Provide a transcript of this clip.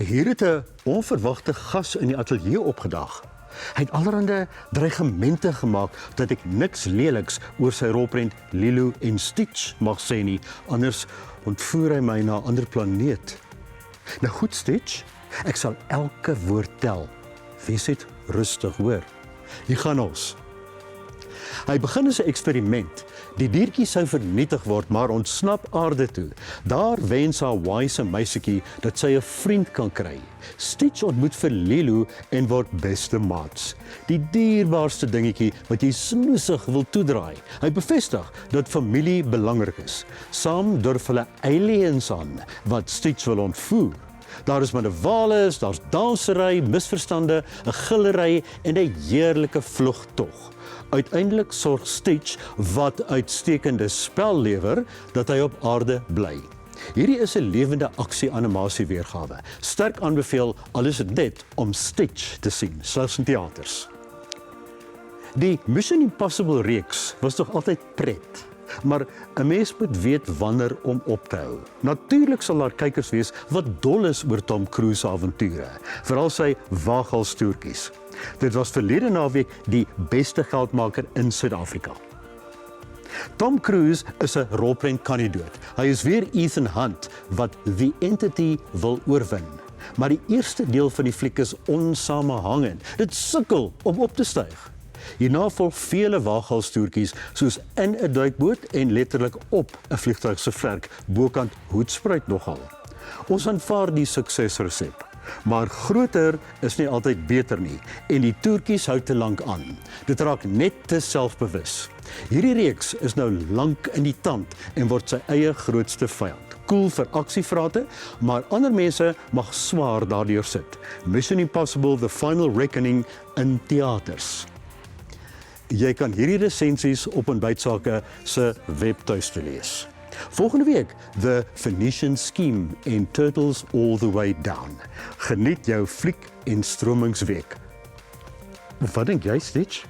Hier het 'n onverwagte gas in die ateljee opgedag. Hy het allerhande dreigemente gemaak dat ek niks leliks oor sy rolprent Lilo en Stitch mag sê nie, anders ontvoer hy my na 'n ander planeet. Nou goed, Stitch, ek sal elke woord tel. Wees net rustig, hoor. Hier gaan ons. Hy begin as 'n eksperiment. Die diertjie sou vernietig word, maar ontsnap aarde toe. Daar wens haar wyse meisietjie dat sy 'n vriend kan kry. Stitch ontmoet vir Lilo en word beste maats. Die dierbaarste dingetjie wat jy snoesig wil toedraai. Hy bevestig dat familie belangrik is. Saam durf hulle aliens aan wat Stitch wil ontvoer. Daar is manewales, daar's dansery, misverstande, 'n gillery en 'n heerlike vlugtog. Uiteindelik sorg Stitch, wat uitstekende spel lewer, dat hy op aarde bly. Hierdie is 'n lewende aksie-animasie weergawe. Sterk aanbeveel, al is dit net om Stitch te sien, selfs in teaters. Die Mission Impossible reeks was nog altyd pret. Maar 'n mens moet weet wanneer om op te hou. Natuurlik sal daar kykers wees wat dol is oor Tom Cruise se avonture, veral sy waaghalstoertjies. Dit was verlede naweek die beste geldmaker in Suid-Afrika. Tom Cruise is 'n rolprentkandidaat. Hy is weer Ethan Hunt wat The Entity wil oorwin. Maar die eerste deel van die fliek is onsamehangend. Dit sukkel om op te styg. Hierna volg vele waaghalstoertjies soos in 'n duikboot en letterlik op 'n vliegtuig se vlerk, bokant hoedspruit nogal. Ons aanvaar die suksesresep, maar groter is nie altyd beter nie en die toertjies hou te lank aan. Dit raak net te selfbewus. Hierdie reeks is nou lank in die tand en word sy eie grootste vyand. Cool vir aksievrate, maar ander mense mag swaar daardeur sit. Mission Impossible: The Final Reckoning in teaters. Jy kan hierdie resensies op Ontbytsake se webtuiste lees. Volgende week, The Phoenician Scheme en Turtles All the Way Down. Geniet jou fliek en stromingsweek. Wat dink jy, Stitch?